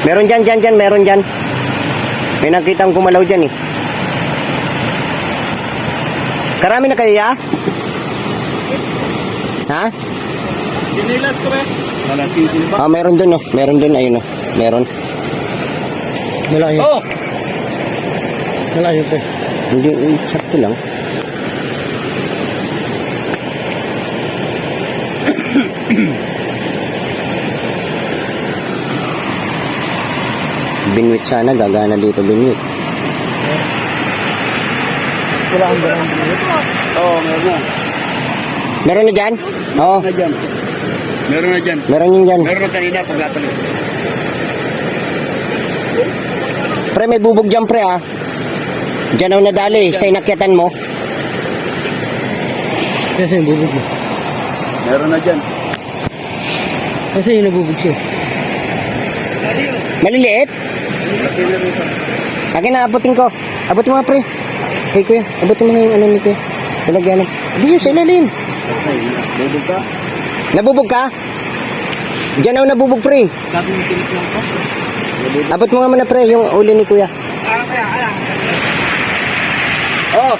Meron dyan, meron dyan. May nakita akong gumalaw dyan eh. Karami na kayo ya? Ha? Sinilas ko eh. Malaki ba? Ah, meron dun oh. Meron dun, ayun oh. Meron. Malayo. Oh! Malayo po. Hindi, sakto lang. Binwit sana, gagana dito binwit. Wala kang ganang binigit? Oo, meron na. Meron na dyan? Oo. Meron na dyan. Meron na dyan. Meron yun dyan. Meron na kanina pagkatuloy. Pre, may bubog dyan pre ah. Dyan ako nadali, sa inakyatan mo. Kasi yung bubog mo. Meron na dyan. Kasi yung nabubog siya. Maliliit? Akin na, abutin ko. Abutin mo nga pre. Kay kuya, abutin mo na yung ano ni kuya. Talagyan na. Hindi yun, sa ilalim. Bubog ka? Nabubog ka? Diyan ako nabubog pre. Sabi mo tinik lang ko. Abot mo nga muna pre, yung uli ni kuya. Oh!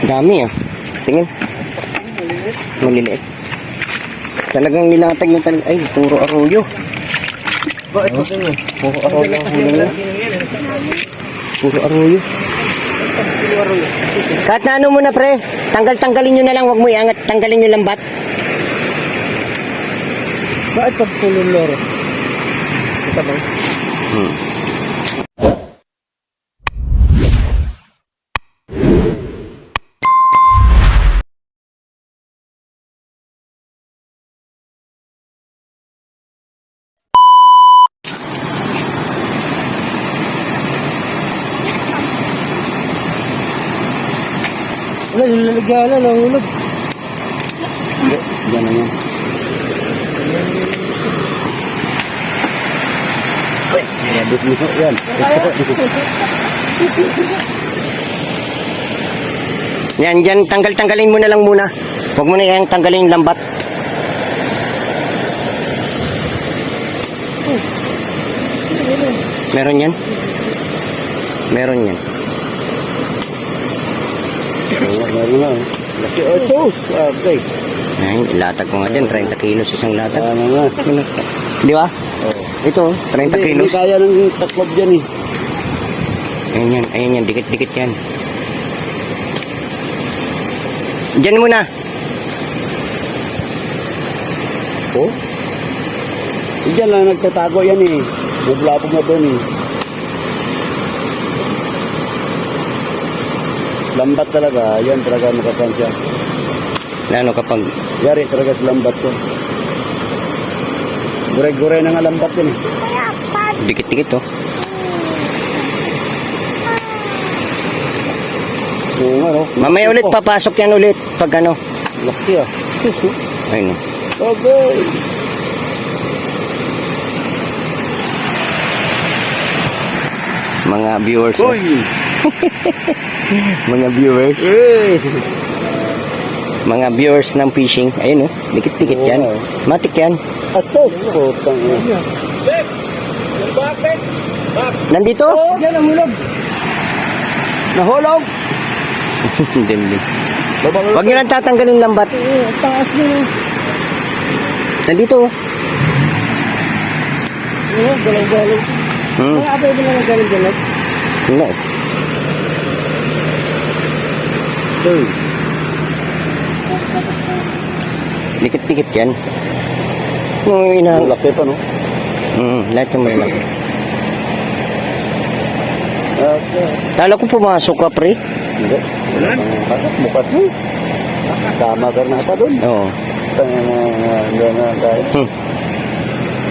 Dami ah. Tingin. Maliliit. Talagang nilatag ng talaga. Ay, puro arroyo. Bakit mo tingin? Puro arroyo ang huli nila. Puro arroyo. Kahit na ano muna pre, tanggalin nyo na lang, wag mo iangat, tanggalin nyo lambat. Bakit pag pulong loro? Ito ba? Wala, nilalagyan na, nahulog. Diyan na yan. Rabit mo ko, yan. Yan, dyan, tanggalin mo na lang muna. Huwag mo na yan, tanggalin yung lambat. Meron yan? Meron yan. Meron na. Laki o sauce. Okay. Ay, ilatag ko nga dyan, 30 kilos isang latag. Ano nga. Di ba? Oo. Ito, 30 kilos. Hindi kaya ng taklob dyan eh. Ayan yan, dikit-dikit yan. Diyan muna. Oh? Diyan lang nagtatago yan eh. Naglapog na doon eh. Lambat talaga. Yan talaga makapansya. Lalo kapag Yari talaga sa lambat ko. Gure-gure na nga lambat yun eh. dikit-dikit oh. Oo nga no. Mamaya ulit papasok yan ulit pag ano. Laki ah. Ayun oh. Okay. Mga viewers. Oh. Uy! Mga viewers. Hey! Mga viewers ng fishing. Ayun oh. Dikit-dikit yan. Wow. Matik yan. Ato! Putang ina. Nandito? Oh, yan ang hulog. Nahulog. Hindi. Huwag nyo lang tatanggalin lambat. Taas nyo. Nandito oh. Oo, galaw-galaw. Mga abay mo na galaw-galaw. No. Hey. Dikit-dikit yan. Ang Ang laki pa no? lahat yung may laki. Okay. Tala ko pumasok ka pre. Hindi. Bukas mo. Sama ka na pa doon. Oo. Na tayo.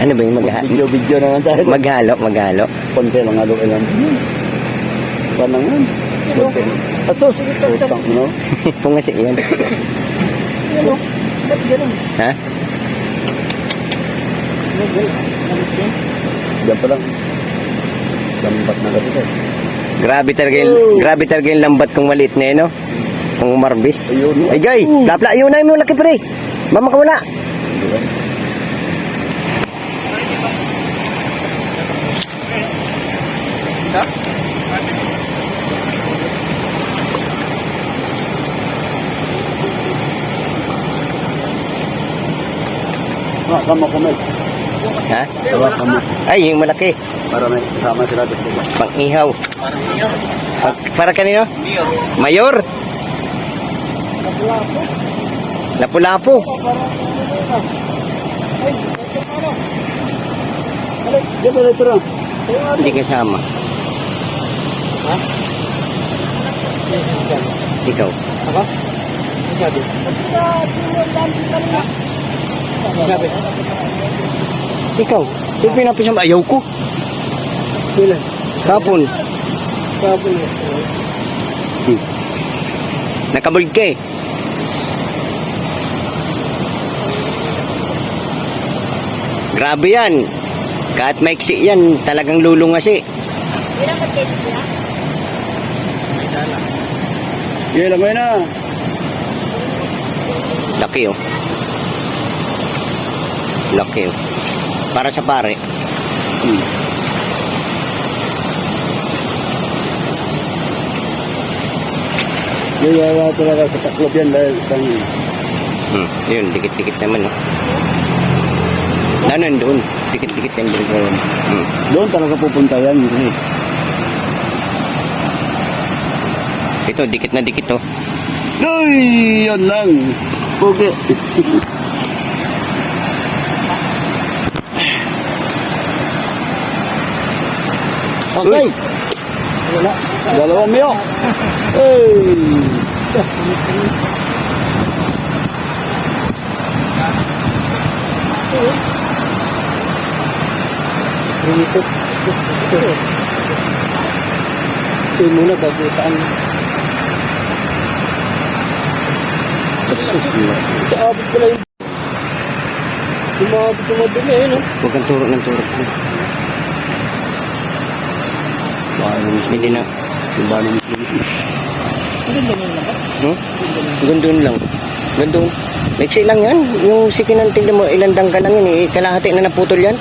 Ano ba yung maghalo? Video na lang tayo. Maghalo. Konti lang halo lang. Panangan. Asos. Putang no? Pungasi yan. Ano? Ba't ganun? Ha? Diyan pa lang. Lambat na kasi eh. Grabe talaga yung lambat kung maliit na yun, no? Kung umarbis. Ayun. Ay, gay! Lapla, yun na yung laki pre. Ba makawala? Kamo ko may. Ha? Kamo. Ay, yung malaki. Para may kasama sila dito. Pang-ihaw. Para kanino? Mayor. Lapu-lapu. Di ba ito lang? Hindi kasama. Ha? Ikaw. Ako? Ano sabi? Sabi? Ikaw. Yung pinapisam. Ayaw ko. Sila? Kapon. Kapon. Nakabulg ka eh. Grabe yan. Kahit maiksi yan, talagang lulungasi. Sige, lamay na. Laki oh. Laki oh. Para sa pare. Yayawa talaga sa taklob yan dahil isang... Yun, dikit-dikit naman oh. Nandun. Dikit-dikit yung burger. Doon talaga pupunta yan. Kasi. Ito, dikit na dikit oh. Uy! Yan lang. Pugi. Okay. Wala. Dalawang miyo. Hey! Dito. Ito muna bago taan. Saabot ko lang yung... Sumabot ko madumi eh, no? Huwag kang turo ng turo. Hindi na. Gandun lang. Gandun. Mixi lang yan. Yung sikinan, tignan mo, ilang dangka lang yan eh. Kalahati na naputol yan.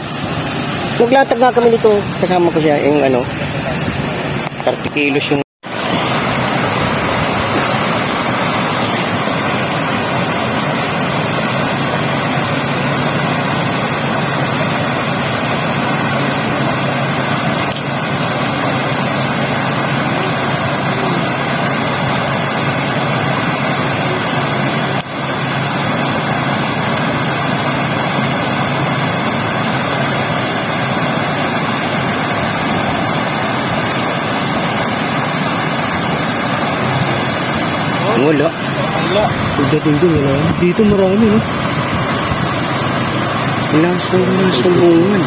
Naglatag nga kami dito. Kasama ko siya. Yung ano, 30 kilos yung... Wala. Pagdating doon, wala. Dito marami, no? Wala sa bungan.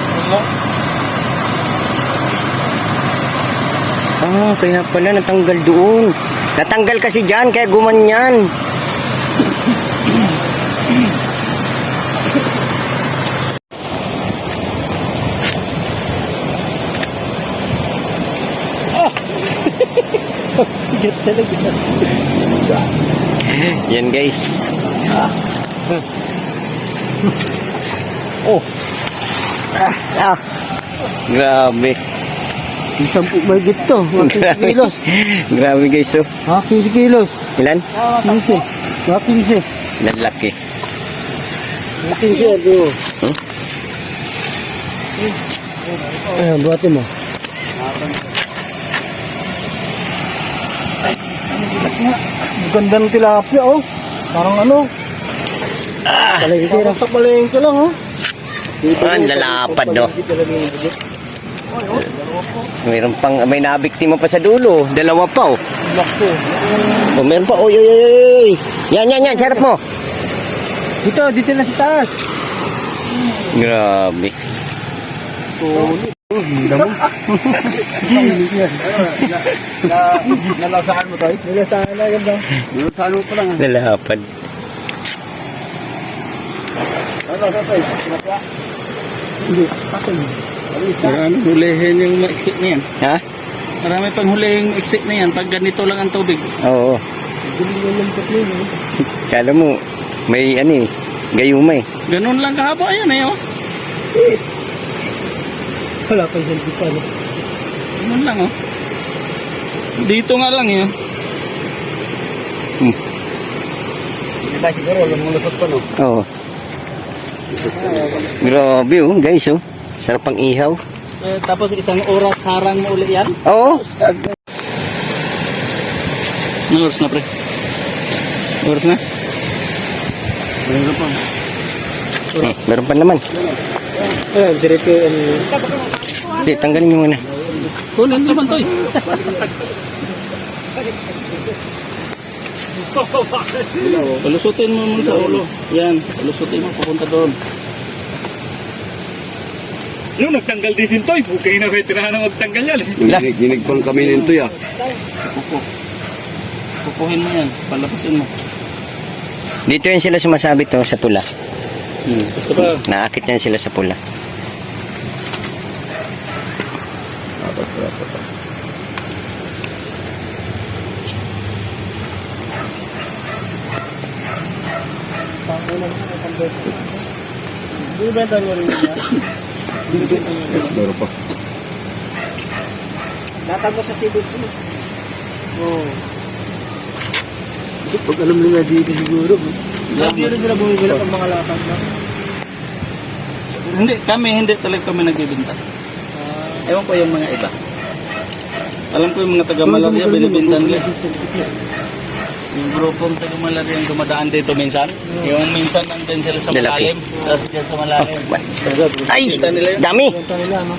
Kaya pala natanggal doon. Natanggal kasi dyan, kaya gumanyan. Bigat talaga. Yan guys. Oh. Grabe. Isang may gito. 15 kilos. Grabe guys oh. 15 kilos. Ilan? 15. 15. Lalaki. 15 ito. Ayan, buhatin mo. Ganda ng tilapia, oh. Parang ano. Parang sa palengke lang, oh. Ang lalapad, no? Mayroon pang, may nabiktima pa sa dulo. Dalawa pa, oh. Oh, meron pa. Oy, oy, oy, oy. Yan, sarap mo. Dito na sa taas. Grabe. Solid. Hindi mo. Nalasaan mo tayo? Nalasaan na ganda. Nalasaan mo pa lang. Lalapad. Ano, tatay? Hindi. Marami hulihin yung exit na yan. Ha? Marami pang hulihin yung exit na yan pag ganito lang ang tubig. Oo. Kala mo, may ano eh, Gayuma eh. Ganun lang kahaba yan eh, oh. Wala pa yung selfie pa. Ganun lang, oh. Dito nga lang, eh. Diba siguro, lumusot pa no? Oo. Grabe oh, guys oh. Sarap pang ihaw. Tapos isang oras harang mo ulit yan. Oo. Anong oras na, pre? Oras na? Meron pa. Meron pa naman. Diretso yung... Hindi, tanggalin nyo muna. Kunin naman to, eh. Palusutin mo muna sa ulo. Yan, palusutin mo, papunta doon. Nung nagtanggal din si Toy, bukay na veterano na magtanggal yan. Wala. Ginigpang kami nito ya. Pupo. Pupuhin mo yan, palapasin mo. Dito yan sila sumasabit oh, sa pula. Basta ba? Naakit yan sila sa pula. Bibenta nyo rin yan. Meron pa. Latag mo sa sibot siya. Oo. Pag alam nila dito siguro. Hindi rin sila bumibila pag mga latag na. Hindi talaga kami nagbibenta. Ewan ko yung mga iba. Alam ko yung mga taga-malaria binibintan nila. Yung grupong taga-malaria yung dumadaan dito minsan. Yung minsan nandun sila sa Lalaki. malalim. Tapos dyan sa malalim. Ay! Kita nila yun. Dami! Kita nila, no?